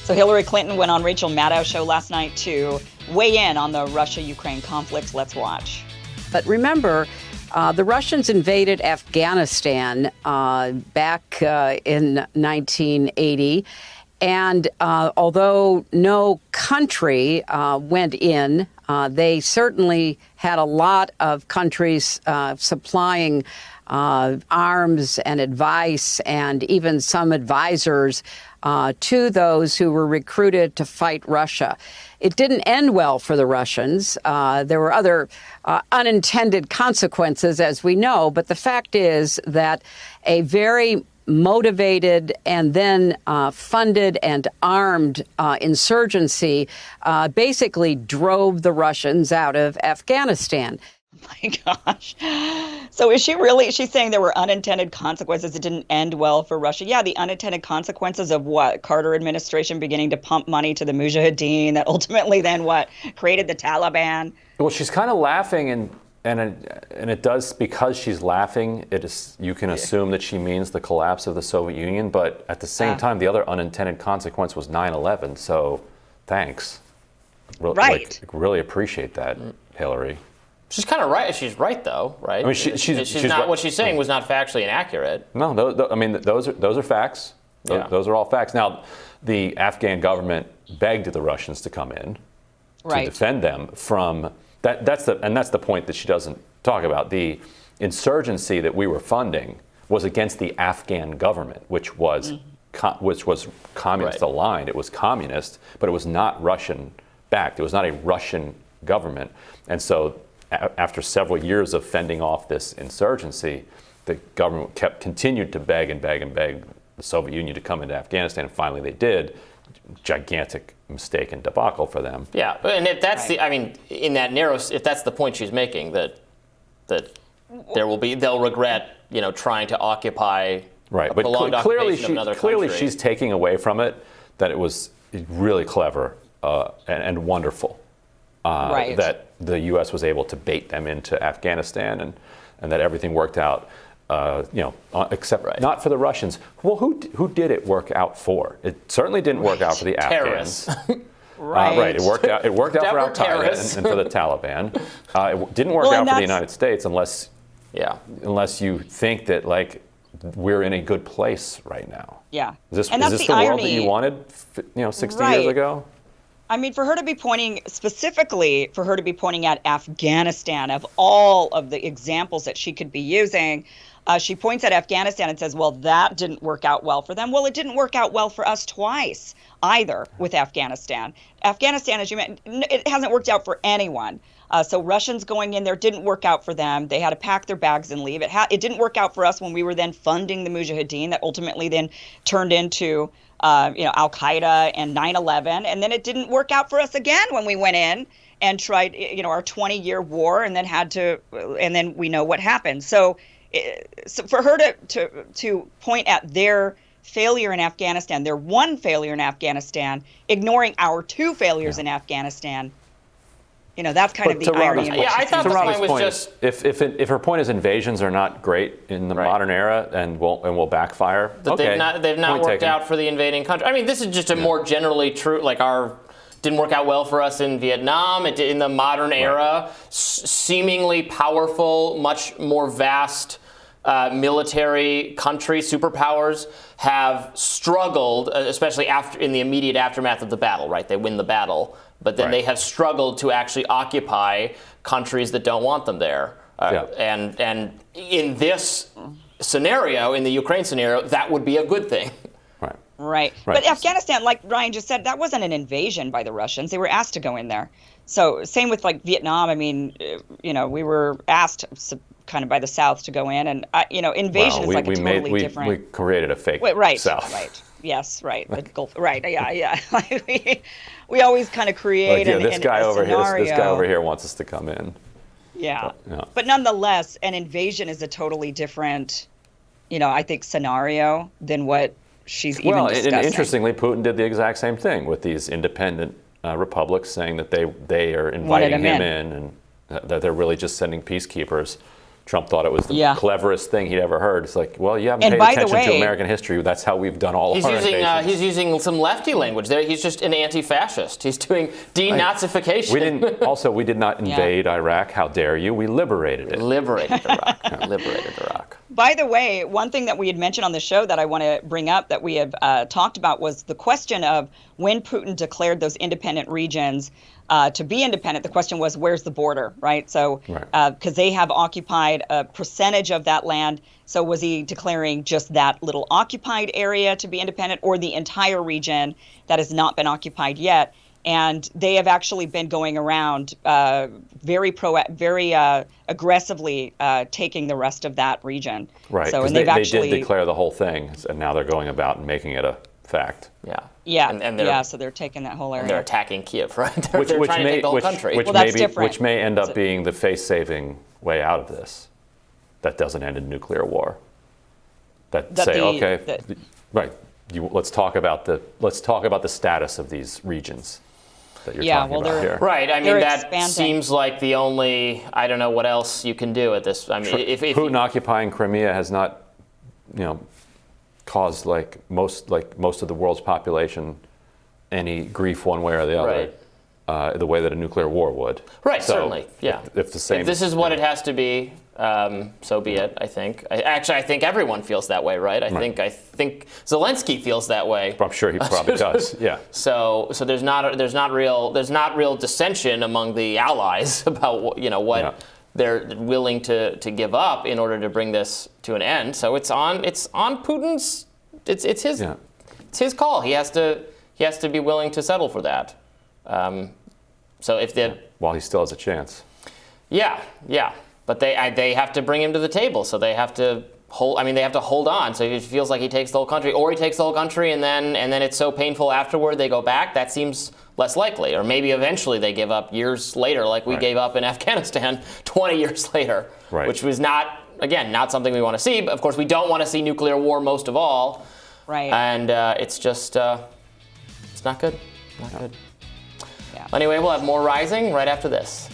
So Hillary Clinton went on Rachel Maddow's show last night to weigh in on the Russia-Ukraine conflict. Let's watch. But remember, the Russians invaded Afghanistan back in 1980. And although no country went in, they certainly had a lot of countries supplying arms and advice and even some advisors to those who were recruited to fight Russia. It didn't end well for the Russians. There were other unintended consequences, as we know. But the fact is that a very motivated and then funded and armed insurgency basically drove the Russians out of Afghanistan. Oh my gosh. So she's saying there were unintended consequences. It didn't end well for Russia. Yeah, the unintended consequences of what? Carter administration beginning to pump money to the Mujahideen that ultimately then created the Taliban. Well, she's kind of laughing and it does, because she's laughing, you can assume that she means the collapse of the Soviet Union, but at the same time, the other unintended consequence was 9/11, so thanks. Right. Really appreciate that, Hillary. She's kind of right. She's right, though, right? I mean, she's not. right. What she's saying was not factually inaccurate. No, those are facts. Those are all facts. Now, the Afghan government begged the Russians to come in to defend them from that. That's the point that she doesn't talk about. The insurgency that we were funding was against the Afghan government, which was communist aligned. It was communist, but it was not Russian backed. It was not a Russian government, and so after several years of fending off this insurgency, the government continued to beg the Soviet Union to come into Afghanistan, and finally they did. Gigantic mistake and debacle for them. Yeah, and if that's in that narrow, if that's the point she's making, that they'll regret, trying to occupy a prolonged occupation of another country. Clearly she's taking away from it that it was really clever and wonderful. That the U.S. was able to bait them into Afghanistan and that everything worked out, except not for the Russians. Well, who did it work out for? It certainly didn't work out for the Afghans. Right. It worked out for Al Qaeda and for the Taliban. It didn't work out for the United States unless you think that we're in a good place right now. Yeah. Is this the world that you wanted 60 years ago? I mean, for her to be pointing at Afghanistan, of all of the examples that she could be using, she points at Afghanistan and says, well, that didn't work out well for them. Well, it didn't work out well for us twice either with Afghanistan. Afghanistan, as you mentioned, it hasn't worked out for anyone. So Russians going in there didn't work out for them. They had to pack their bags and leave. It didn't work out for us when we were then funding the Mujahideen that ultimately then turned into Al Qaeda and 9/11, and then it didn't work out for us again when we went in and tried, our 20-year war, and then we know what happened. So for her to point at their failure in Afghanistan, their one failure in Afghanistan, ignoring our two failures in Afghanistan, that's kind of the irony. I thought the point was just if her point is invasions are not great in the modern era and will backfire. They've not worked out for the invading country. I mean, this is just a more generally true. Didn't work out well for us in Vietnam. It did in the modern era. Seemingly powerful, much more vast military countries, superpowers, have struggled, especially in the immediate aftermath of the battle. Right, they win the battle. But then they have struggled to actually occupy countries that don't want them there. And in this scenario, in the Ukraine scenario, that would be a good thing. Right. But Afghanistan, like Ryan just said, that wasn't an invasion by the Russians. They were asked to go in there. So same with Vietnam. I mean, we were asked kind of by the South to go in, and invasion is totally different. We created a fake South. Right. Yes. Right. The Gulf. Right. Yeah. We always kind of create this guy over here wants us to come in. Yeah. But nonetheless, an invasion is a totally different, I think, scenario than what she's even discussing. And interestingly, Putin did the exact same thing with these independent republics, saying that they are inviting him in, and that they're really just sending peacekeepers Trump thought it was the cleverest thing he'd ever heard. It's like, well, you haven't paid attention to American history. That's how we've done all our invasions. He's using some lefty language there. He's just an anti-fascist. He's doing denazification. We did not invade Iraq. How dare you? We liberated it. Liberated Iraq. By the way, one thing that we had mentioned on the show that I want to bring up that we have talked about was the question of when Putin declared those independent regions to be independent. The question was, where's the border, right? So, because they have occupied a percentage of that land. So was he declaring just that little occupied area to be independent, or the entire region that has not been occupied yet? And they have actually been going around very aggressively taking the rest of that region. Right, so, and they did declare the whole thing, and now they're going about and making it a fact. So they're taking that whole area. And they're attacking Kiev, right? They're trying to take the whole country. Which may end up being the face-saving way out of this. That doesn't end in nuclear war. Let's talk about the status of these regions that you're talking about here. Right. I mean, that seems like the only. I don't know what else you can do at this. I mean, if Putin occupying Crimea has not, caused most of the world's population any grief one way or the other, the way that a nuclear war would. Right. So certainly. Yeah. If this is what it has to be, so be it. I think. I think everyone feels that way, right? I think Zelensky feels that way. I'm sure he probably does. Yeah. So there's not real dissension among the allies about what they're willing to give up in order to bring this to an end. So it's on Putin's. It's his call. He has to be willing to settle for that. While he still has a chance. Yeah. But they have to bring him to the table, so they have to hold. I mean, they have to hold on. So it feels like he takes the whole country, or he takes the whole country, and then it's so painful afterward they go back. That seems less likely. Or maybe eventually they give up years later, like we gave up in Afghanistan 20 years later, which was not something we want to see. But of course, we don't want to see nuclear war most of all. Right. And it's just it's not good. Not good. Yeah. Anyway, we'll have more Rising right after this.